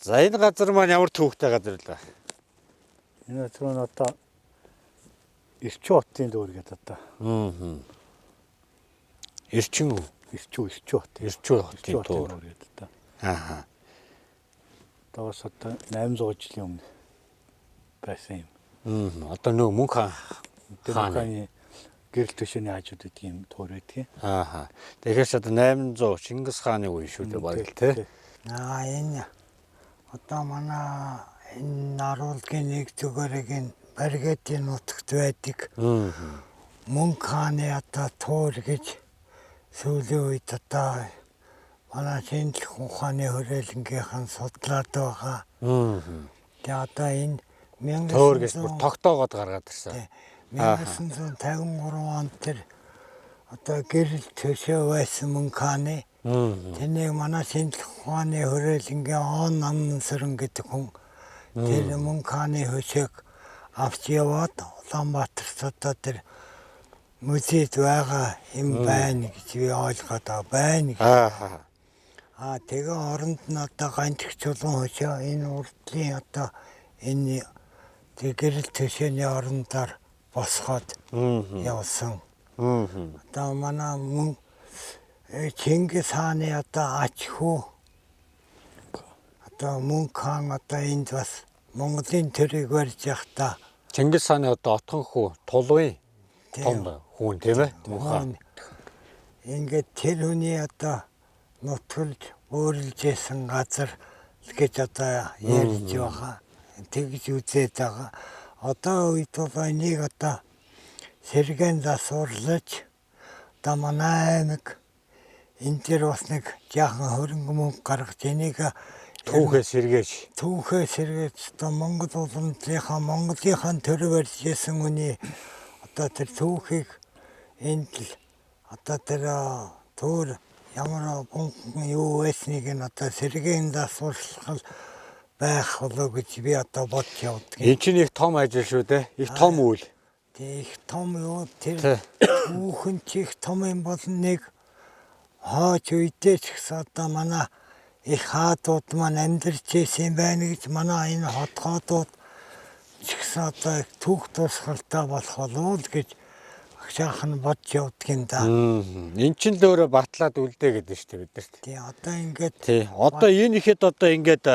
За энэ газар маань ямар төвхтэй газар л ба. Энэ зөвхөн одоо Эрчүү хотын дөөр гэдэг одоо. Эрчин үү? Эрчүү хот. Эрчүү хотын дөөр гэдэг одоо. Аа. Тавас одоо 800 жилийн өмнө байсан юм. Одоо нөгөө мөнх хааны гэрэл төшөөний хажууд гэдэг юм туур байдаг. Аа. Тэгэхээр одоо 800 Чингис хааны үе шүү дээ баг л тий. Энэ одоо манай энэ наруулгын нэг зүгээрийн Баригетийн нутагт байдаг. Мөнх хааны одоо туур гэж сүүлийн үед одоо манай шинжлэх ухааны хүрээлэнгийнхэн судлаад байгаа. Тэгээ одоо энэ туур гэж бүр тогтоогоод гаргаад ирсэн. 1953 онд тэр одоо гэрэл төшөө байсан мөнх хааны тэнийг манай шинжлэх ухааны хүрээлэнгийн он намсран гэдэг хүн тэр мөнх хааны хөшөөг авч яваад Улаанбаатарт одоо тэр музейд байгаа юм байна гэж би ойлгоод байна. Тэгээ оронд нь одоо ганцх чулуун хөшөө энэ урдлын одоо энэ гэрэл төшөөний орондоор босгоод явсан. Одоо манай Чингис хааны одоо ач хүү одоо мөнх хаан одоо энд бас Монголын төрийг барьж явахдаа Чингис хааны одоо отхон хүү Тулвын том хүн тийм ээ? Мөнх. Ингээд тэр хүний одоо нутгалж өөрлөж исэн газар гэж одоо ярьж байгаа. Тэгж үзээд байгаа. Одоо үед бол энийг одоо сэргэн засварлаж одоо манай аймаг энэ дээр бас нэг жаахан хөрөнгө мөнгө гаргаж энийг түүхээ сэргээж одоо Монгол Монголынхаа төр барьж исэн хүний одоо тэр түүхийг энд л одоо тэр төр ямар гонхон юу байсныг нь одоо сэргээн засварлах байх болоо гэж би одоо бодож явдаг. Энэ чинь их том ажил шүү дээ. Их том үйл. Тэг их том юу тэр түүхэн ч их том юм бол нэг хаач үедээ ч гэсэн одоо манай их хаадууд маань амьдарч ирсэн байна гэж манай энэ хот хаадууд ч гэсэн одоо түүх тусгалтай болох болов л гэж агшаахан бодж явдаг юм да. Эн чинь л өөрөө батлаад үлдээ гэдэг шүү дээ биднэрт. Тий одоо ингээд одоо энэ ихэд одоо ингээд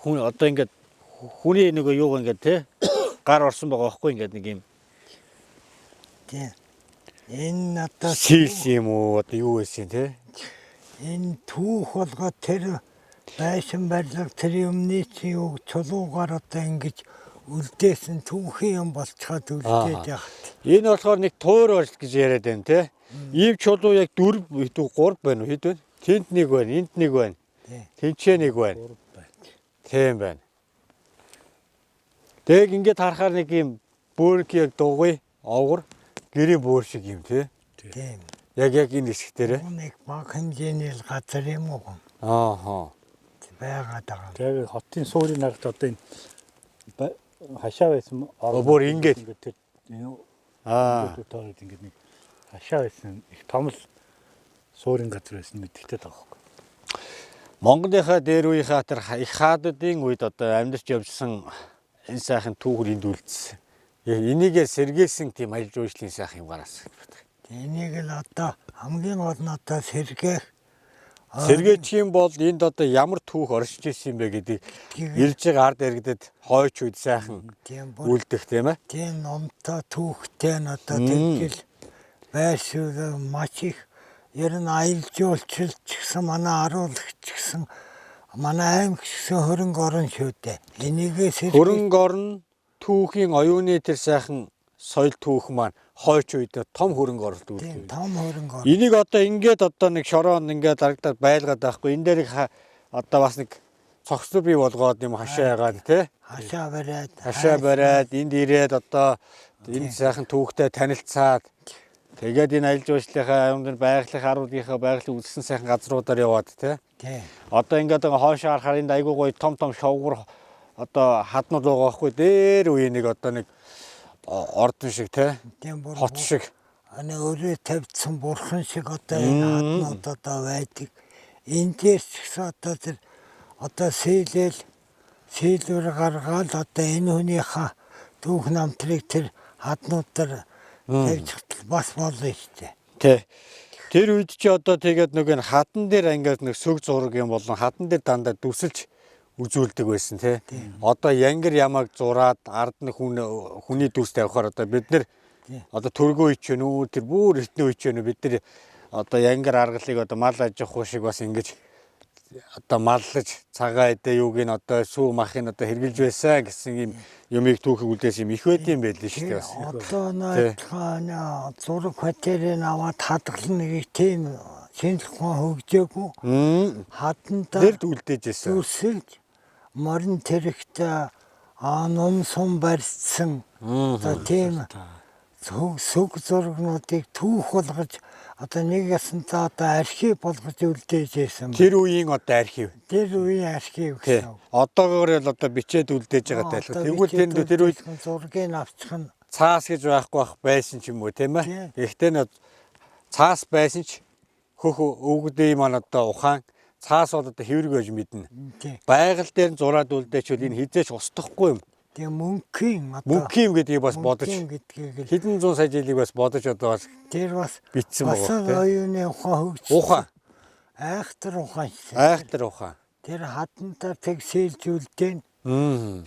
хүн одоо ингээд хүний нөгөө юу ингээд те гар орсон байгаа байхгүй ингээд нэг юм. Тий. Энэ одоо сийлс юм уу одоо юу байсан те? Энэ түүх болгоод тэр байшин барилга тэр юмны чи юу чулуугаар одоо ингэж үлдээсэн түүхийн юм болцоход үлдээд яхад. Энэ болохоор нэг туур барилт гэж яриад байна те. Ийм чулуу яг 4 3 байна уу хэд вэ? Тэнд нэг байна, энд нэг байна. Тэнцээ нэг байна. Тийм байна. Тэг ингээд харахаар нэг юм бөөрг яг дугуй овгор гэрээ бөөр шиг юм тий. Тийм. Яг энэ хэсэг дээр. Нэг баг хэмжээний газар юм уу? Ааха. Байгаад байгаа. Тэгээ хотын суурийн нагт одоо энэ хашаа байсан бүр ингээд тэр таард ингээд нэг хашаа байсан их том л суурийн газар байсан мэдэгтэй байгаа хөөх. Монголынхаа дээр үеийнхаа тэр их хаадын үед одоо амьдарч явжсан энэ сайхан түүхэр энд үлдсэн. Энийгээ сэргээсэн тийм ажил жуулчлалын сайхан юм гараас. Энийг л одоо хамгийн гол нь одоо сэргээх сэргээчих юм бол энд одоо ямар түүх оршиж ирсэн бэ гэдэг ирж байгаа ард иргэдэд хойч үед сайхан үлдэх тийм ээ. Тийм номтой түүхтэй нь одоо тэгжил байшгүй маш их ер нь аялал жуулчлалч гэсэн манай аруулагч гэсэн манай аймаг гэсэн хөрөнгө орон шүү дээ. Энийгээ хөрөнгө орон түүхийн оюуны тэр сайхан соёл түүх маань хойч үед том хөрөнгө оруулалт үлдээ. Том хөрөнгө. Энийг одоо ингээд одоо нэг шороон ингээд дарагдаад байлгаад байхгүй. Энэ дээр одоо бас нэг цогцлог бий болгоод юм хашаа ягаад тий. Хашаа бариад энд ирээд одоо энэ сайхан түүхтэй танилцаад тэгээд энэ аялал жуулчлалынхаа аймаг байгалийн харуулгынхаа байгалийн үзсэн сайхан газруудаар яваад тий. Одоо ингээд хоошоо харахаар энд айгуу гоё том шовгор одоо хаднууд байгаа байхгүй. Дээр үе нэг одоо нэг ордон шиг тий. Хот шиг. Өөрөө тавьдсан бурхан шиг одоо энэ хаднууд одоо байдаг. Энэ дээр ч гэсэн одоо тэр одоо сийлвэр гаргаад одоо энэ хүнийхээ түүх намтрыг тэр хаднуудаар тавьчихтал бас болно шүү дээ. Тий. Тэр үед чи одоо тэгээд нэг хатан дээр ингээд нэг сүг зураг юм болон хатан дээр дандаа дүсэлж үзүүлдэг байсан тий. Одоо янгир ямааг зураад ард нь хүний дүрс тавихаар одоо бид нэр одоо төргөө ич вэ нүү тэр бүр эртний үеч вэ нүү бид нар одоо янгир аргалыг одоо мал аж ахуй шиг бас ингэж одоо маллаж цагаа эдээ юуг нь одоо сүү махын одоо хэрглэж байсан гэсэн юм юмыг түүхийг үлдээс юм их байд юм байл шүү дээ бас. Одоо наа зураг хатэрийг аваад хадгална нэг тийм шинжлэх ухаан хөгжөөгүй. Хатантаа Тэр үлдээжсэн. зүсэж морин тэрэгтэй ном сум барьсан. Одоо тийм сүг зургнуудыг түүх болгож одоо нэг ясантаа одоо архив болгож үлдээжсэн. Тэр үеийн одоо архив. Тэр үеийн архив Тий. гэсэн. Одоогоор л одоо бичээд үлдээж байгаа тайлбар. Тэгвэл тэнд тэр үед зургийг авчих нь цаас гэж байхгүй байсан ч юм уу тийм ээ. Гэхдээ нэг цаас байсан ч хөх өвгдөө маань одоо ухаан цаас бол одоо хэврэг байж мэднэ. Байгаль дээр нь зураад үлдээчвэл энэ хизээч устдахгүй юм. тэгээ мөнхийн Мөнхийн юм гэдгийг бас бодож гэдгийг хэдэн зуун сая жилиг бас бодож одоо бас тэр бас бичсэн бас байгаа оюуны ухаан хөгжсөн. ухаан. Айхтар ухаан. Айхтар ухаан. Тэр хатантаа тэг сэлжүүлдэн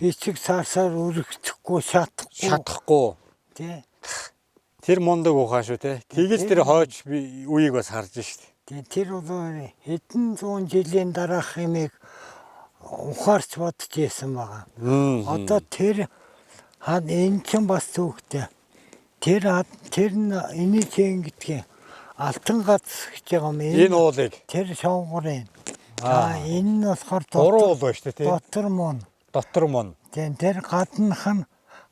бичиг сарсаар өргөцөхгүй Шатахгүй. Тий. Тэр мундаг ухаан шүү те. Тэгэж тэр хойч үеийг бас харж штт. Тэр бол хэдэн зуун жилийн дараах юмыг ухаарч бодож ийсэн байгаа. Одоо тэр энэ ч бас түүхтэй. Тэр энийг ингэдэг алтан гац гэж байгаа юм. Энэ уулыг Тэр шонгорын. Энэ нь болохоор гурван уул байна шүү те. дотор мон. Дотор мон. Тэр гаднах нь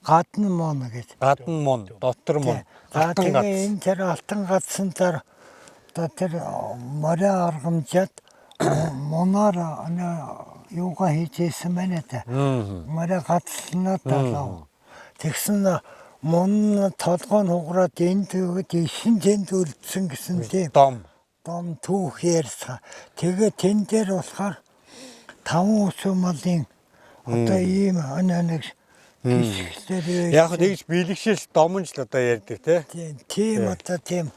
гадна мон гэж. Гадна мон, дотор мон. Алтан гац. Энэ тэр алтан гацсанаар одоо тэр морин аргамжаад моноор юугаа хийжсэн байна та. Морин гацснаа талаа. Тэгсэн мон толгой нь хугараад энэ төгөд ишин тэнд үлдсэн гэсэн тийм. Дом түүх ярьсан. Тэгээ тэн дээр болохоор 5 усуу малын одоо ийм нэг гисгэлэр Яг нэгж бэлгшил домонч л одоо ярьдаг те. тийм одоо тийм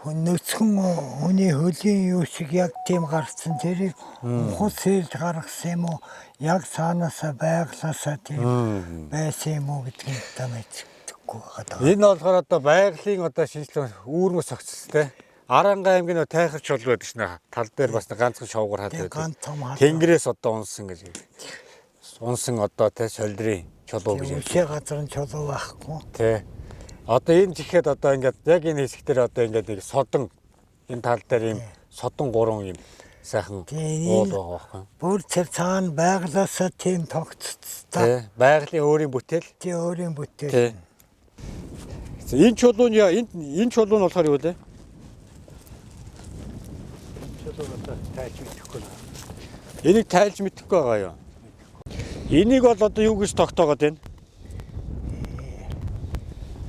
нөцгөн хүний хөлийн юу шиг яг тийм гарцсан тэрийг ухас сэлж гаргасан юм уу яг цаанаасаа байглаасаа тийм байсан юм уу гэдгийг та мэдчихгүй байгаа. Энэ болохоор одоо байгалийн одоо шинжилгээ үүрмөс огцс те. Аранга аймгийн тайхар чул байдаг шнэ. Тал дээр бас ганцхан шовгор хаад байдаг. Тэнгэрээс одоо унсан гэж. Унсан одоо те солирын чулуу гэж. Үхээ газрын чулуу байхгүй. Тий. Одоо энэ жихэд одоо ингээд яг энэ хэсгээр одоо ингээд нэг содон энэ тал дээр ийм содон 3 ийм сайхан уул байгаа байхгүй. Бүр тэр цаана байглаасаа тийм тогтцтой. Тий. Байгалийн өөрийн бүтээл. Тий өөрийн бүтээл. Тий. Энэ чулуу нь энэ чулуу нь болохоор юу вэ? чулуугаа тайлж мэдэхгүй. Энийг тайлж мэдэхгүй байгаа юу? Энийг бол одоо юу гэж тогтоогоод байна?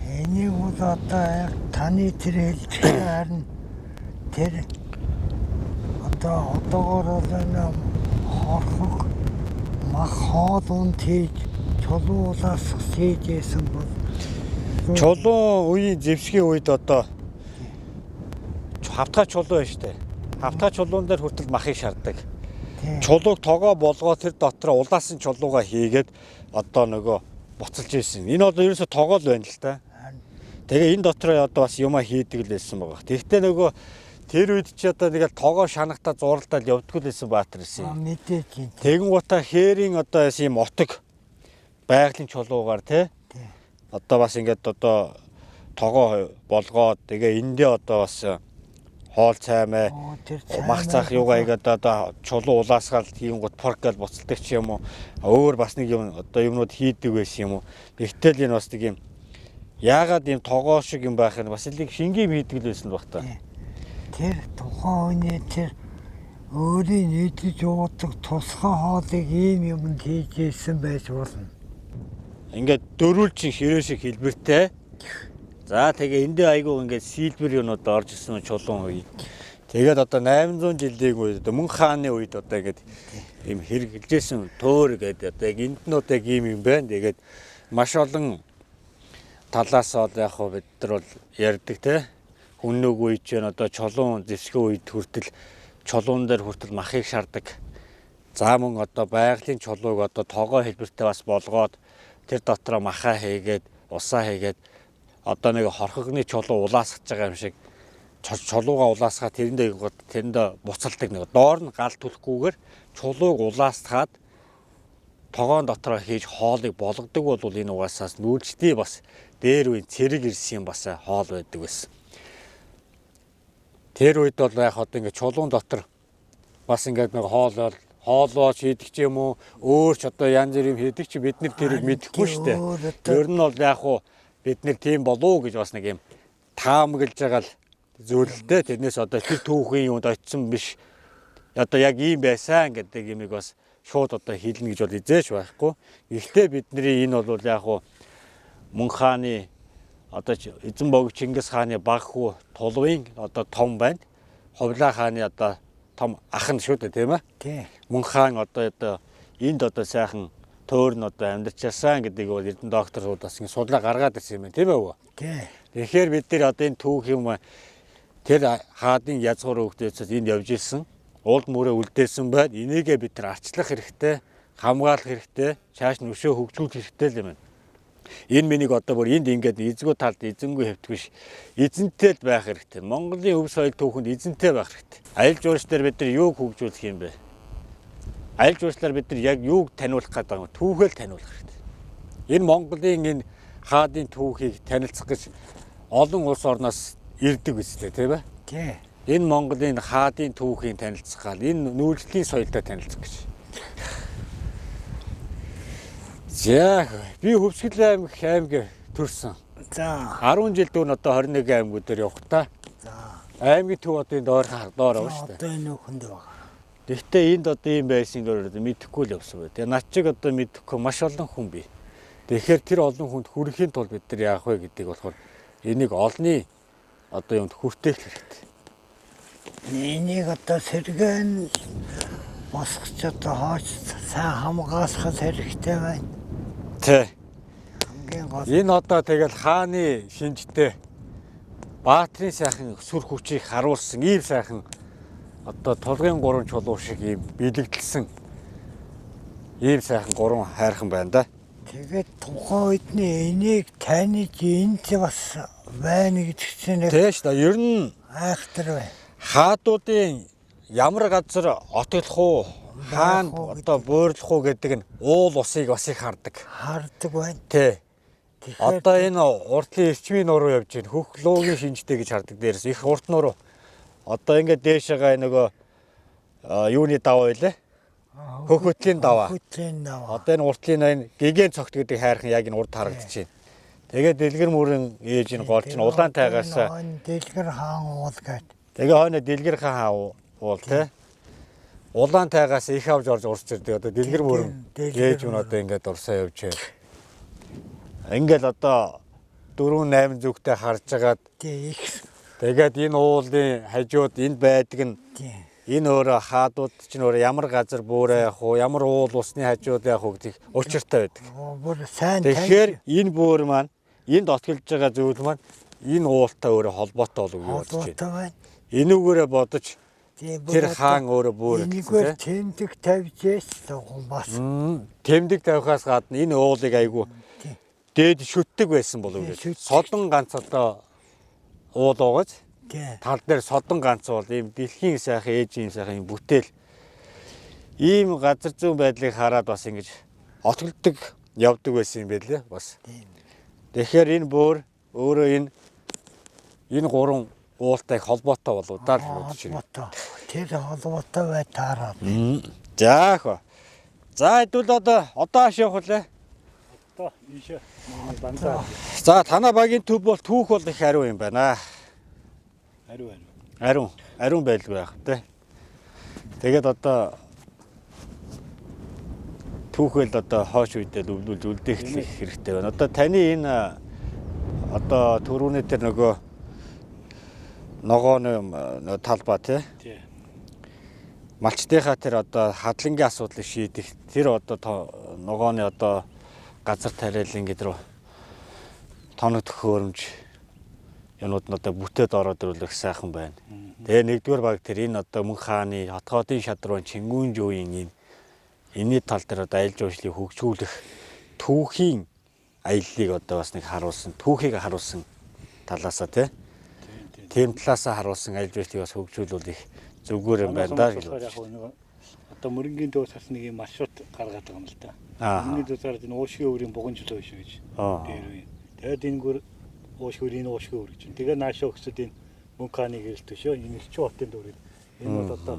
Энийг бол одоо таны тэр хэлж харин тэр одоогоор бол хорхог мах хоол унд хийж чулуулаас хийжсэн бол Чулуун үеийн зэвсгийн үед одоо хавтгай чулуу байна штэ. Хавтгай чулуун дээр хүртэл махыг шаарддаг. Чулууг тогоо болгоод тэр дотор улаасан чулууга хийгээд одоо нөгөө буцалж ийсэн. Энэ бол ерөөсө тогоо л байна л та. Тэгээ энэ дотор одоо бас юма хийдэг л байсан байгаа. Тэгвэл нөгөө тэр үед чи одоо нэг тогоо шанахта зуралдаад явдггүй л байсан баатар байсан. мэдээж. Тэгэн гутаа хээрийн одоо ийм отог байгалийн чулуугаар тий. Одоо бас ингээд одоо тогоо болгоод тэгээ эндээ одоо бас хоол цаймаа мах цах юугаа игээд одоо чулуу улаасгаал тийм гот порк гал буцалдаг ч юм уу өөр бас нэг юм одоо юмнууд хийдэг байсан юм уу. Тэгтэл энэ бас нэг юм яагаад ийм тогоо шиг юм байх юм бас нэг шингийн хийдэг л байсан баг та. Тэр тухайн үний тэр өөрийн идэж уудаг тусгай хоолыг ийм юмд хийжсэн байж болно. Ингээд дөрүүлчин ширээ шиг хэлбэртэй. За тэгээ эндээ айгүй ингээд сэлбэр юмуд орж ирсэн чулуун үе. Тэгээд одоо 800 жилийн үед мөн хааны үед одоо ингээд ийм хэрэгжилжсэн төөр гэдэг одоо яг энд нь одоо ийм юм байна. Тэгээд маш олон талаас одоо яг хөө бид нар бол ярьдаг те. Хүннөг үед ч одоо чулуун зэвсгийн үед хүртэл чулуун дээр хүртэл махыг шаарддаг. За мөн одоо байгалийн чулууг одоо тоогоо хэлбэртэй бас болгоод тэр дотроо махаа хийгээд усаа хийгээд одоо нэг хорхогны чулуу улаасгаж байгаа юм шиг чулууга улаасгаад тэрэндээ буцалдаг нэг доор нь гал түлхгүйгээр чулууг улаасгаад тогоон дотроо хийж хоолыг болгодог бол энэ угаасаас нүүлждээ бас дээр үе цэрэг ирсэн бас хоол байдаг байсан. Тэр үед бол яг одоо ингэ чулуун дотор бас ингээд нэг хоолоо шийдэг ч юм уу өөр ч одоо янз бүр юм хийдэг чи бид нар тэрийг мэдэхгүй шүү дээ. Ер нь бол яг уу бид нар тийм болов уу гэж бас нэг юм таамаглаж байгаа л зөвлөлтэй. Тэрнээс одоо тэр түүхийн юунд очсон биш. Одоо яг ийм байсан гэдэг юмыг бас шууд одоо хэлнэ гэж бол эзээш байхгүй. Гэхдээ бидний энэ бол яг уу мөн хааны одоо эзэн богд Чингис хааны баг хүү Тулвын одоо том байна. Хувлаа хааны одоо том ах нь шүү дээ тийм ээ. Тийм. Мөн хаан одоо энд одоо сайхан төөр нь одоо амьдарч ясан гэдгийг бол эрдэнэ докторууд бас ингэ судлаа гаргаад ирсэн юм байна тийм ээ үү? Тийм. Тэгэхээр бид нар одоо энэ түүх юм тэр хаадын язгуур хөвгдөөс энд явж ирсэн. Уулд мөрөө үлдээсэн байна. Энийгээ бид нар арчлах хэрэгтэй, хамгаалах хэрэгтэй, цааш нь өшөө хөгжүүлэх хэрэгтэй л юм байна. Энэ миний одоо бүр энд ингээд эзгүй талд эзэнгүй хэвт биш. Эзэнтэй л байх хэрэгтэй. Монголын өв соёл түүхэнд эзэнтэй байх хэрэгтэй. Аялал жуулчлалаар бид нар юуг хөгжүүлэх юм бэ? Аялал жуулчлалаар бид нар яг юуг таниулах гэдэг юм? Түүхэл таниулах хэрэгтэй. Энэ Монголын энэ хаадын түүхийг танилцах гэж олон улс орноос ирдэг үстэй тийм ээ. Тийм. Энэ Монголын хаадын түүхийн танилцах гал энэ нүүлжлийн соёлтой танилцах гэж. За би Хөвсгөл аймаг төрсөн. За. 10 жил дүүн одоо 21 аймагуудаар явах та. За. Аймгийн төв одоо энэ доор авна шүү дээ. Одоо энэ нөхөнд байгаа. Гэхдээ энд одоо ийм байсан гэж мэдэхгүй л явсан бай. Тэгээ над чиг одоо мэдэхгүй маш олон хүн бий. Тэгэхээр тэр олон хүнд хүрэхийн тулд бид нар яах вэ гэдэг болохоор энийг олны одоо юмд хүртээх хэрэгтэй. Энийг одоо сэргэн босгоч одоо хооч сайн хамгаалах хэрэгтэй байна. Тэ. Хамгийн гол Энэ одоо тэгэл хааны шинжтэй баатрийн сайхан сүр хүчийг харуулсан ийм сайхан одоо тулгын 3 чулуу шиг ийм бэлэгдэлсэн ийм сайхан 3 хайрхан байна да. тэгээд тухайн үед энийг таньж энд бас байна гэж чинь Тэ шүү дээ. Ер нь айхтар байна. хаадуудын ямар газар отоглох уу, хаанд одоо буурлах уу гэдэг нь уул усыг бас их хардаг. Хардаг байна. Тэ. Тэгэхээр Одоо энэ уртлын эрчмийн нуруу явж байна. Хөх луугийн шинжтэй гэж хардаг дээрээс их урт нуруу. Одоо ингээд дээшээгээ нөгөө юуны даваа байлаа. Хөхөтлийн даваа. Хөхөтлийн даваа. Одоо энэ уртлын энэ гэгэн цогт гэдэг хайрхан яг энэ урд харагдаж байна. Тэгээд дэлгэр мөрөн ээж энэ гол чинь улаан тайгаас дэлгэр хаан уул гэдэг. тэгээ хойно дэлгэр хаан уул те. Улаан тайгаас их авж орж урсч ирдэг. Одоо дэлгэр мөрөн ээж нь одоо ингээд урсаа явж байна. Ингээл одоо 4-8 зүгтээ харж агаад тэгээд энэ уулын хажууд энд байдаг нь энэ өөрөө хаадууд чинь өөрөө ямар газар буураа явах уу, ямар уул усны хажууд явах уу гэдэг учиртай байдаг. Бүр сайн Тэгэхээр энэ бөөр маань энд отгэлж байгаа зүйл маань энэ уултай өөрөө холбоотой болов уу гэж бодож байна. Энүүгээрээ бодож тэр хаан өөрөө бөөр нэггээр тэмдэг тавьж бас тэмдэг тавихаас гадна энэ уулыг айгүй дээд шүтдэг байсан болов уу гэж. Содон ганц одоо уул уугаж тал дээр содон ганц уул ийм дэлхийн сайхан ээжийн сайхан юм бүтээл ийм газар зүүн байдлыг хараад бас ингэж отголдог явдаг байсан юм байлээ бас. Тэгэхээр энэ бөөр өөрөө энэ 3 уултай холбоотой болов даа л бодож байна. Тэр холбоотой бай таараад. За хөө. За хэдүүл одоо хааш явах вэ? Одоо ийшээ дандаа. За танаа багийн төв бол түүх бол их ариун юм байна. Ариун байлгүй байх тэ. Тэгээд одоо түүхэл одоо хоош үедээ өвлүүлж үлдээх хэрэгтэй байна. Одоо таны энэ одоо түрүүний тэр нөгөө ногооны талбай тий. Тий. Малчтынхаа тэр одоо хадлагын асуудлыг шийдэх тэр одоо ногооны одоо газар тариалан гэдэг рүү тоног төхөөрөмж юмуд нь одоо бүтээд ороод ирүүлэх сайхан байна. Тэгээ нэгдүгээр баг тэр энэ одоо мөн хааны хотгоодын шадруу Чингүнж үеийн энэний тал дээр одоо аялал жуулчлалыг хөгжүүлэх түүхийн аяллыг одоо бас нэг харуулсан, түүхийг харуулсан талаасаа тийм талаасаа харуулсан аялал жуулчлалыг бас хөгжүүлүүлэх зүгээр юм байна да гэж бодож. Одоо мөрөнгийн дөөс бас нэг юм маршрут гаргаад байгаа юм л да. Мөрөнгийн дөөсөөр энэ уушгийн өврийн буган чөлөө биш гэж дээр үе. Тэгээд энэ гүр уушгийн өвр гэж. Тэгээ наашаа өгсөд энэ мөнханы гэрэл төшөө энэ Ирчүү хотын дүүрэг. Энэ бол одоо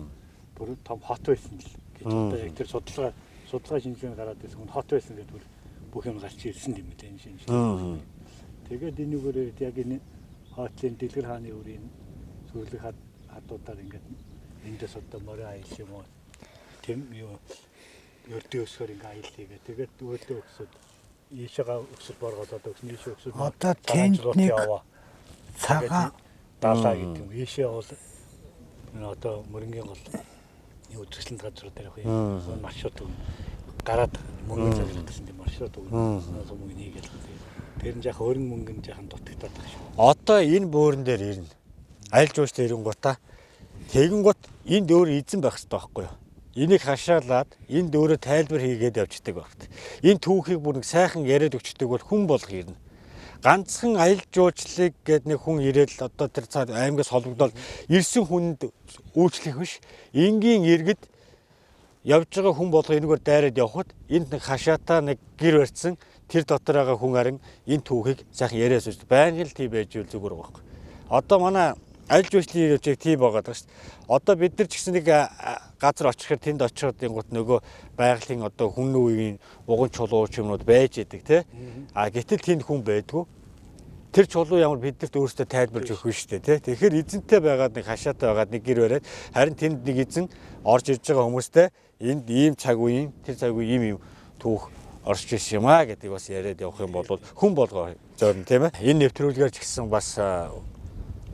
бүр том хот байсан л гэж одоо яг тэр судалгаа шинжилгээ гараад байсан хүн хот байсан гэдэг бүх юм гарч ирсэн юм дээ энэ шинжилгээ. Тэгээд энэгээр яг энэ хотлын Дэлгэр хааны өврийн сүрлэг хадуудаар ингээд эндээс одоо морин аял юм уу тэм юу өрдөө өсгөр ингээ аял хийгээ. Тэгээд өрдөө өсөд ийшээгаа өсөд боргоод одоо ийшээ өсөд одоо тэнд нэг цагаан даалаа гэдэг юм. Ийшээ бол одоо мөрөнгийн гол үзэсгэлэнт газар дээр яг юм маршрут гараад мөнгө зарагдсан тийм маршрут өгнө. Мөнгө нийгээл. Тэр нь яг өрн мөнгө нь жоохон дутагдаад байгаа шүү. Одоо энэ бөөрөн дээр ирнэ. Аялал жуулчлал ирэнгуутаа тэгэн гут энд өөр эзэн байх хэрэгтэй байхгүй юу? Энийг хашаалаад энд өөрөө тайлбар хийгээд явждаг багт. Энэ түүхийг бүр нэг сайхан яриад өгчдөг бол хүн болго ирнэ. Ганцхан аялал жуулчлалыг гээд нэг хүн ирээл одоо тэр цаад аймагаас холбогдоод ирсэн хүнд үйлчлэх биш. Энгийн иргэд явж байгаа хүн болго энэгээр дайраад явхад энд нэг хашаатаа нэг гэр барьсан тэр дотор байгаа хүн харин энэ түүхийг сайхан яриад сууж байнга л тийм байж үл зүгээр байхгүй. Одоо манай аялал жуулчлалын явцыг тийм байгаа даа шүү дээ. Одоо бид нар ч гэсэн нэг газар очихоор тэнд очиход гот нөгөө байгалийн одоо хүн үеийн уган чулууч юмнууд байж идэг тий. А гэтэл тэнд хүн байдгүй. Тэр чулуу ямар биднэрт өөрсдөө тайлбарж өгөх шүү дээ тий. Тэгэхээр эзэнтэй байгаад нэг хашаатай байгаад нэг гэр бариад харин тэнд нэг эзэн орж ирж байгаа хүмүүстэй энд ийм цаг үеийн тэр цаг үеийн ийм түүх орж ирсэн юм аа гэдэг бас яриад явах юм бол хүн болгоо зорно тийм ээ. Энэ нэвтрүүлгээр ч гэсэн бас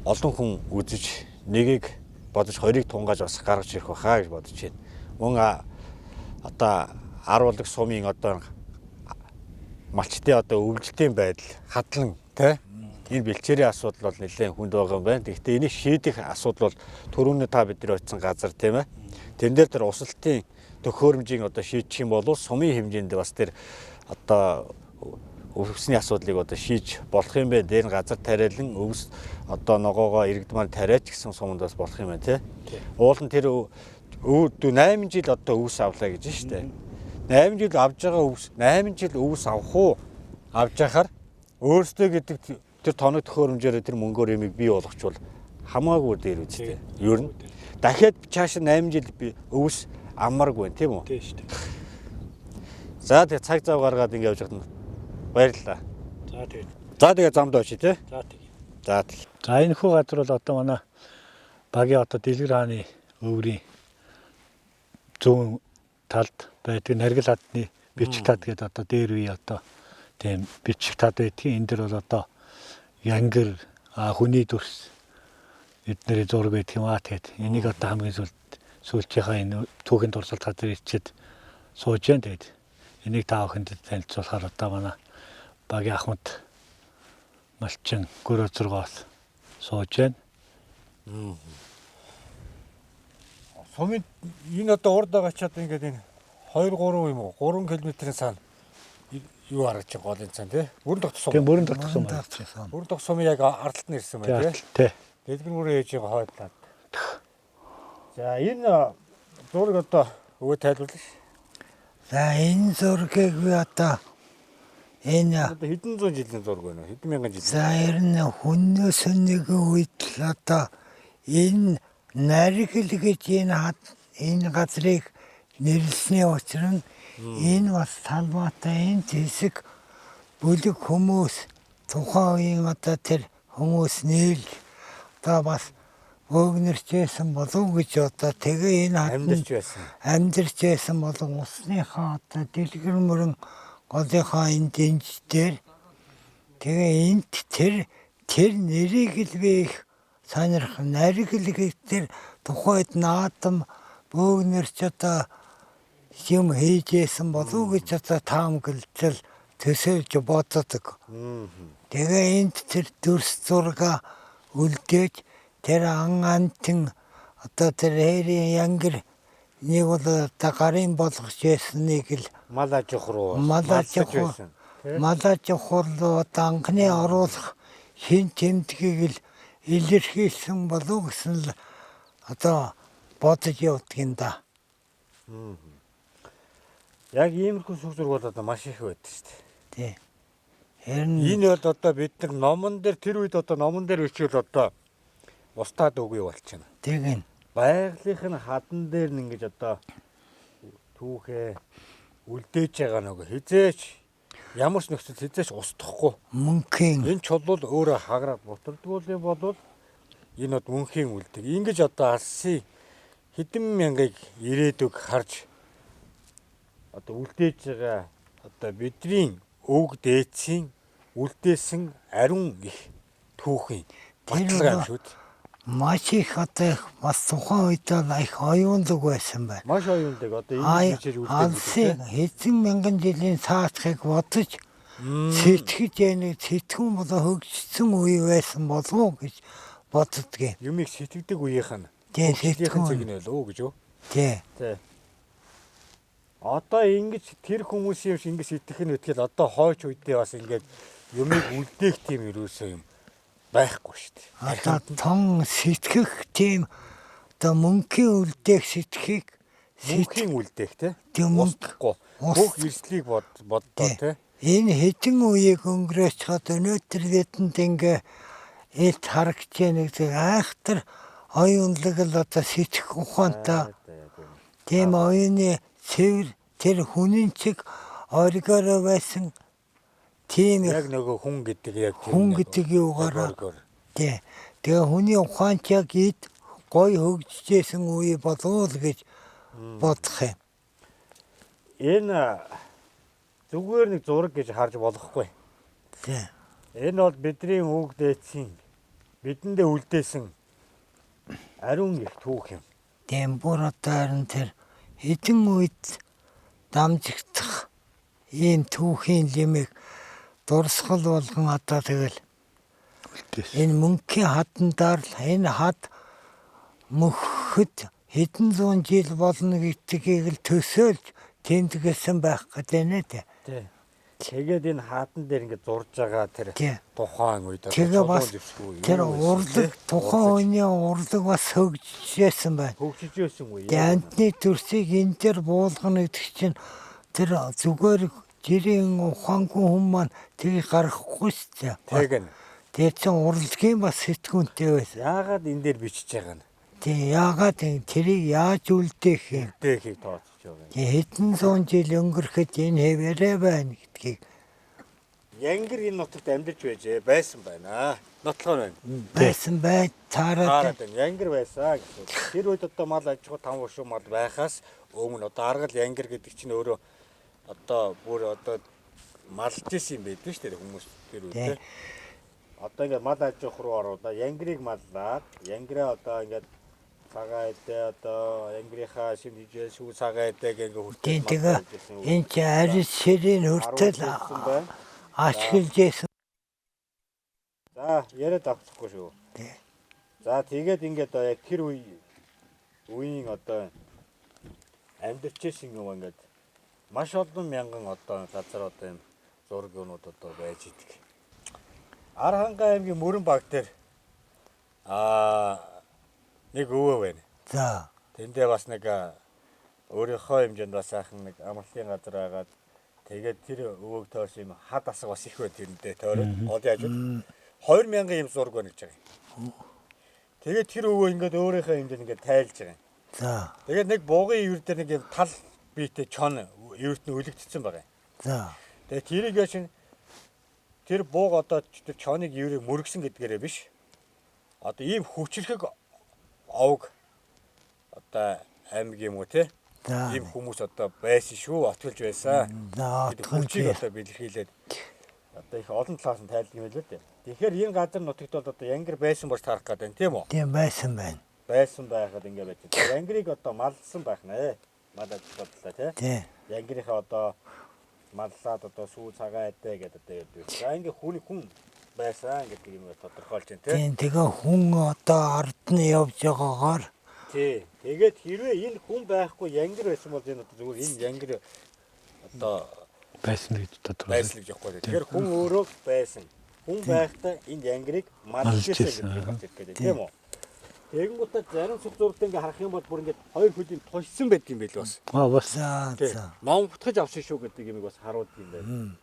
олон хүн үзэж нэгийг бодож хоёрыг тунгааж бас гаргаж ирэх байхаа гэж бодож байна. Мөн одоо аруулаг сумын одоо малчтын одоо өвлөлтийн байдал хадлан тий энэ бэлчээрийн асуудал бол нэлээд хүнд байгаа юм байна. Гэхдээ энийг шийдэх асуудал бол түрүүний та бидний очсон газар тийм ээ. Тэрэн дээр тэр усалтын төхөөрөмжийг одоо шийдэх юм бол сумын хэмжээнд бас тэр одоо өвсний асуудлыг одоо шийдэж болох юм байна. Дээр нь газар тариалан өвс одоо ногоогоо иргэдмаар тариач гэсэн суманд бас болох юм байна тий. Уул нь тэр 8 жил одоо өвс авлаа гэж байна шүү дээ. 8 жил авж байгаа өвс 8 жил өвс авах уу? Авж яхаар өөрсдөө гэдэг тэр тоног төхөөрөмжөөр тэр мөнгөөр юмыг бий болгочвол хамаагүй дээр үстэй. Ер нь дахиад цааш 8 жил өвс аммаргүй байна тийм үү? Тийм шүү дээ. За тэгээ цаг зав гаргаад ингэ явж байгаа. Баярлалаа. За тэгээ замд очие тий. За тэгээ. За энэ хүү газар бол одоо манай багийн одоо Дэлгэр хааны өврийн зүүн талд байдаг наргил хадны бичиг тад гэдэг одоо дээр үе одоо тийм бичиг тад байдгийн энэ дэр бол одоо янгэр хүний дүрс эднэрийн зураг байдаг юм аа тэгэд энийг одоо хамгийн сүүлчийнхаа энэ түүхийн дурсгалт газар ичээд сууж байна тэгэд энийг та бүхэнд танилцуулахаар одоо манай багийн ахмад малчин гөрөө зургаас сууж байна. Сумын энэ одоо урд байгаа ч одоо ингээд энэ 2 3 юм уу 3 км-ийн цаана юу харагч голын цаана тий. Бүрэн тогт сум. Тийм бүрэн тогт сум. Бүрэн тогт сум яг ардталт нь ирсэн байна тий. Дэлгэр мөрөө ээж байгаа хойдлаад. За энэ зураг одоо өвөө тайлбарлаа. За энэ зургийг би одоо энэ одоо хэдэн зуун жилийн зураг байна вэ? Хэдэн мянган жилийн. За энэ хүннээс нэг үед л одоо энэ наргил гэж энэ газрыг нэрлсний учир нь энэ бас талбайтай энэ зэсэг бүлэг хүмүүс тухайн үеийн одоо тэр хүмүүс нийл одоо бас өгнөрчсэн болов гэж одоо тэгээ энэ амьдарч байсан болов усныхаа одоо дэлгэр мөрөн голынхаа энэ дэнж дээр тэгээ энд тэр нэрийг л би их сонирх нариглэгтэр тухайд наадам бөөгнөр ч одоо юм хийжсэн болов гэж одоо таамаглал төсөөлж боддог. Тэгээ энд тэр дүрс зурга үлдээж тэр ангантын одоо тэр хэрийн янгэр нэг бол одоо гарын болгож ясныг л Мал аж ахуй руу. мал аж ахуй руу одоо анхны оруулах хин тэмдгийг л илэрхийлсэн болов гэсэн л одоо бодож явдаг юм да. Яг иймэрхүү сүх зураг бол одоо маш их байдаг шүү дээ. Тий. Харин Энэ бол одоо бид нар номон дээр тэр үед одоо номон дээр бичвэл одоо устдаад үгүй болчихно. тэг нь Байгалийнхын хадан дээр нь ингэж одоо түүхээ үлдээж байгаа нөгөө хизээч ямар ч нөхцөл хизээч устдахгүй. мөнхийн Энэ чулуул өөрөө хаграад бутардгүй болвол энэ бод мөнхийн үлдэг. Ингэж одоо алсын хэдэн мянгыг ирээдүг харж одоо үлдээж байгаа одоо бидний өвг дээдсийн үлдээсэн ариун их түүхийн баталгаа юм шүү дээ. маш их одоо бас тухайн үед бол их оюунлаг байсан байна. Маш оюунлаг одоо энэ бичиж үлдээж алсын хэдэн мянган жилийн цаашхыг бодож сэтгэж яаныг сэтгүүн болоо хөгжсөн үе байсан болов уу гэж боддгийн. юмыг сэтгэдэг үеийнх нь Тий, сэтгэхийн сэтгэн. цэг нь л үү гэж юу? Тий. Тий. Одоо ингэж тэр хүмүүсийн ингэж сэтгэх нь үтгэл одоо хойч үедээ бас ингэж юмыг үлдээх тийм ерөөсөө юм байхгүй шүү дээ. Одоо тон сэтгэх тийм одоо мөнхийн үлдээх сэтгэхийг Мөнхийн үлдээх Тийм, устдахгүй. Бүх эрслийг боддоо тий. энэ хэдэн үеийг өнгөрөөч чад өнөөдөр бидэнд ингээ эд харагч нэг зэрэг айхтар оюунлаг л одоо сэтгэх ухаантай тийм оюуны цэвэр тэр хүнийн чиг оргиороо байсан тийм Яг нөгөө хүн гэдэг яг тийм хүн нэг гэдэг юугаараа оргоор. тий. Тэгээ хүний ухаанч яг эд гой хөгжижсэн үе болов л гэж бодох юм. Энэ зүгээр нэг зураг гэж харж болохгүй. Тий. Энэ бол бидний өвөг дээдсийн бидэндээ үлдээсэн ариун их түүх юм. Тийм бүр одоо харин тэр хэдэн үед дамжигдах ийм түүхийн лимиг дурсгал болгон одоо тэгэл энэ мөнхийн хадандаар л энэ хад мөхөд хэдэн зуун жил болно гэдгийг л төсөөлж тэмдэглэсэн байх гэдэг нэ тий. Тий. Тэгээд энэ хаатан дээр ингэ зурж байгаа тэр Тий. тухайн үед Тэгээ бас тэр урлаг тухайн үеийн урлаг бас хөгжижсэн байна. хөгжиж байсан үе. Тэгээ амтны төрсийг энэ төр буулгана гэдэг чинь тэр зүгээр жирийн ухаангүй хүн маань тгийг гаргахгүй шүү дээ. Тэг нь. Тэгээ чин урлагийн бас сэтгүүнтэй байсан. Яагаад энэ дээр бичиж байгаа нь? Тэгээ яагаад тэрийг яаж үлдээх юм? Дэхийг тооцож байгаа юм. Тэгээ хэдэн зуун жил өнгөрөхөд энэ хэвээрээ байна гэдгийг Янгэр энэ нутагт амьдарч байсан байна. Нотлохоо байна. байсан бай цаараад Хараад байна. Янгэр байсан гэсэн. Тэр үед одоо мал аж ахуй там уушуу мал байхаас өмнө одоо аргал янгэр гэдэг чинь өөрөө одоо бүр одоо малж исэн юм байдаг шүү дээ хүмүүс тэр үед Тий. те. Одоо ингээд мал аж ахуй руу оруулаа янгэрийг маллаад янгэраа одоо ингээд цагаа идэ одоо янгэрийнхаа шин хижээ шүү цагаа идэ гэнгээ тийм хүртэл тэгээ энэ чи арис ширийн хүртэл ашиглаж байсан. За яриад авчихгүй шүү. Тий. За тэгээд ингээд яг тэр үеийн одоо амьдарч ирсэн юм ингээд маш олон мянган одоо газар одоо юм зураг юмнууд одоо байж идэг. Архангай аймгийн Мөрөн баг дээр нэг өвөө байна. За Тэндээ бас нэг өөрийнхөө хэмжээнд бас сайхан нэг амралтын газар агаад тэгээд тэр өвөөг тойрс юм хад асаг бас их байна тэрэндээ тойроод одоо яаж вэ? 2000 юм зураг байна гэж байгаа юм. Тэгээд тэр өвөө ингээд өөрийнхөө хэмжээнд ингээд тайлж байгаа юм. за Тэгээд нэг буугын ивэр дээр нэг юм тал биетэй чон ивэрт нь үлэгдсэн байгаа юм. за Тэгээд тэрийг яшин тэр бууг одоо тэр чоныг ивэрийг мөргсөн гэдгээрээ биш. Одоо ийм хүчрхэг овг одоо аймаг юм уу те? за Ийм хүмүүс одоо байсан шүү, отголж байсан. за Хүчийг одоо бэлэрхийлээд одоо одоо их олон талаас нь тайлдаг юм л дээ. Тэгэхээр энэ газар нутагт бол одоо янгир байсан болж таарах гэдэг юм тийм үү? Тийм байсан байна. Байсан байхад ингэ байж байгаа. Янгирыг одоо малсан байх нэ. Малаж бодлоо тий. Тийм. Янгирийнхаа одоо маллаад одоо сүү цагаан айдаа гэдэг одоо яадаг. За ингэ хүн байсан гэдэг юм тодорхойлж байна тий. Тийм тэгээ хүн одоо ард нь явж байгаагаар Тий. Тэгээд хэрвээ энэ хүн байхгүй янгир байсан бол энэ одоо зүгээр энэ янгир одоо байсан гэж байсан гэж яахгүй. Тэгэхээр хүн өөрөө байсан. Хүн байхдаа энэ янгирыг малж ирсэн гэдэг юм байна тийм үү? Тэгэнгүүтээ зарим сүх зургад ингээ харах юм бол бүр ингээ хоёр хөлийн тушсан байдаг юм байл бас. бас. за. Ном бутгаж авсан шүү гэдэг юмыг бас харуулдаг юм байна.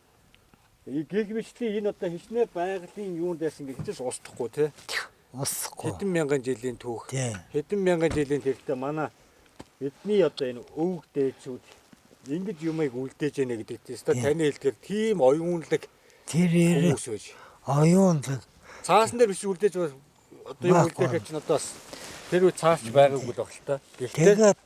Гэх мэтчлийн энэ одоо хичнээн байгалийн юунд байсан гэж хичээс устдахгүй тий. Усхгүй. Хэдэн мянган жилийн түүх. Тийм. Хэдэн мянган жилийн тэртээ манай бидний одоо энэ өвөг дээчүүд ингэж юмыг үлдээж яана гэдэг тийм таны хэлдгээр тийм оюунлаг Тэр хүмүүс байж. оюунлаг Цаасан дээр биш үлдээж одоо юу үлдээхэд чинь одоо бас тэр үе цаасч байгаагүй л баг л та. Гэхдээ тэгээд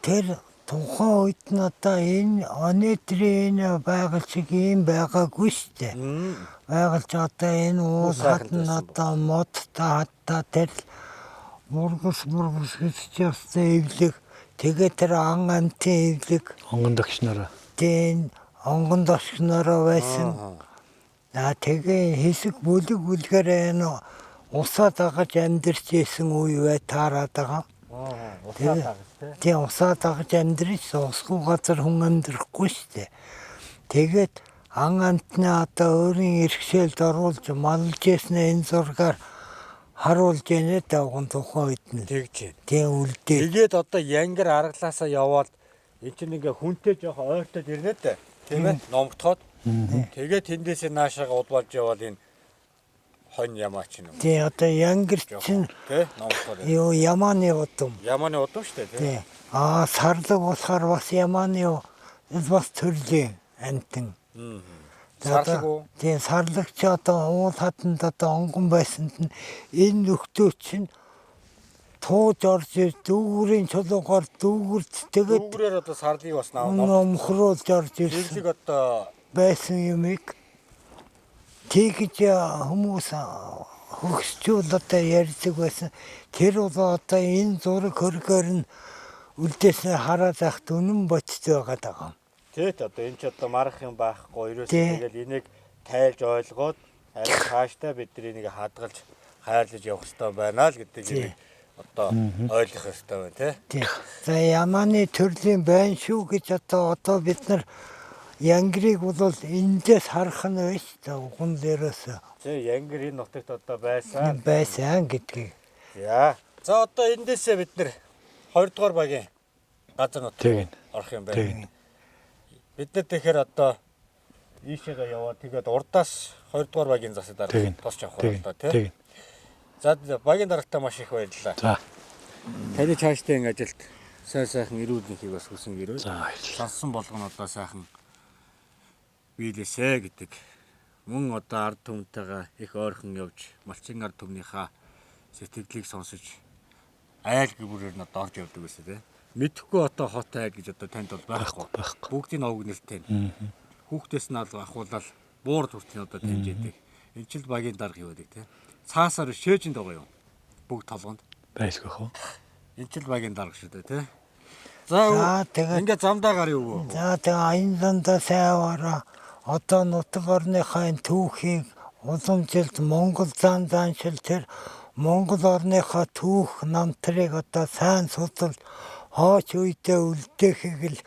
тэр тухайн үед нь одоо энэ өнөөдрийн энэ байгаль шиг юм байгаагүй шүү дээ. Байгаль ч одоо энэ уус хатан одоо модтой хатта тэр мургус гэж явсан эвлэг тэгээд тэр ан амтын эвлэг Онгон дагшнараа. тийм онгон дошгнороо байсан. Тэгээ хэсэг бүлэг бүлгээр энэ усаа дагаж амьдарч исэн үе бай таарад байгаа. усаа тагс тий. Тийм усаа дагаж амьдрч усгүй газар хүн амьдрахгүй шүү дээ. Тэгээд ан амтны одоо өөрийн иргэшээлд оруулж малж ясна энэ зургаар харуулж ийнэ дагон тухайн үед нь. Тэгж. Тийм үлдээ. Тэгээд одоо янгир аргалаасаа яваад эн чинь ингээ хүнтэй жоох ойртоод ирнэ дээ. Тийм ээ. Номготоход. Тэгээд тэндээсээ наашаага удвалж явал энэ хонь ямаа ч юм. Тийм одоо янгир чинь Тэ номготоход. юу ямааны удам. Ямааны удам шүү дээ тий. Тийм. Сарлаг болохоор бас ямааны бас төрлийн амтэн. Сарлаг уу? Тийм сарлагч одоо уул хатанд одоо онгон байсанд нь энэ нөхдөө чинь тууж орж дүүрийн чулуугаар дүүгэрт тэгээд Дүүгрээр одоо сарлыг бас номхруулж орж ирсэн Зэрлэг одоо байсан юмыг тэгж хүмүүс хөгсчүүл одоо ярьдаг байсан. Тэр бол одоо энэ зураг хөргөөр нь үлдээснээ хараад захт үнэн бодтой байгаа даа. тэгээд одоо энэ ч одоо марах юм байхгүй ерөөсөө Тий. тэгэл энийг тайлж ойлгоод харин цаашдаа бид нар энийг хадгалж хайрлаж явах хэрэгтэй байна л гэдэг Тий. юм одоо ойлгох хэрэгтэй байна тий. Тийм. За ямааны төрлийн байна шүү гэж одоо бид нар янгирыг бол эндээс харах нь биш та уган дээрээс Тий янгир энэ нутагт одоо байсан. байсан гэдгийг. Яа. За одоо эндээсээ бид нар 2 дугаар багийн газар нутаг орох юм байна. Бид нар тэгэхээр одоо ийшээгээ яваад тэгээд урдаас 2 дугаар багийн засаг дараа тосч явах байлаа тий. За багийн дарагтаа маш их баярлалаа. За. Таны цаашдаа энэ ажилд сайхан эрүүл мэндийг бас хүсэн гэрөө. За баярлалаа. Сонссон болгоно одоо сайхан биелээсэ гэдэг. Мөн одоо ард түмнтэйгээ их ойрхон явж малчин ард түмнийхээ сэтгэлдлийг сонсож айл гүрээр нь одоо орж явдаг гэсэн тийм. Мэдхгүй одоо хот айл гэж одоо танд бол байхгүй. Бүгдийн овг нэртэй. Хүүхдээс нь ахуулаад буур хүртний одоо танд яадаг. Энэ ч л багийн дарга юу гэдэг тийм. Цаасаар шээжинд байгаа юм. Бүгд толгонд Байлгүй хөө. энэ ч л багийн дарга шүү дээ тийм. За ингээд замдаа гарыг өгөө. За тэгээ энэ зандаа сайваараа одоо нутаг орныхаа энэ түүхийг уламжилт Монгол зан заншил тэр Монгол орныхаа түүх намтрыг одоо сайн судалж хооч үедээ үлдээхийг л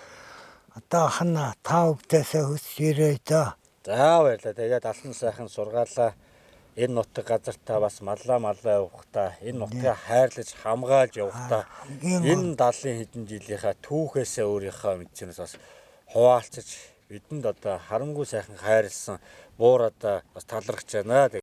одоо хана та бүдээсээ хүсэж ирээ да. За баярлалаа. Тэгээд алхан сайхан сургаалаа. Энэ нутаг газартаа бас маллаа явахдаа энэ нутгийг хайрлаж хамгаалж явахдаа энэ 70 хэдэн жилийнхаа түүхээсээ өөрийнхөө мэдчнээс бас хуваалцаж бидэнд одоо харамгүй сайхан хайрлсан буур одоо бас талархаж байна.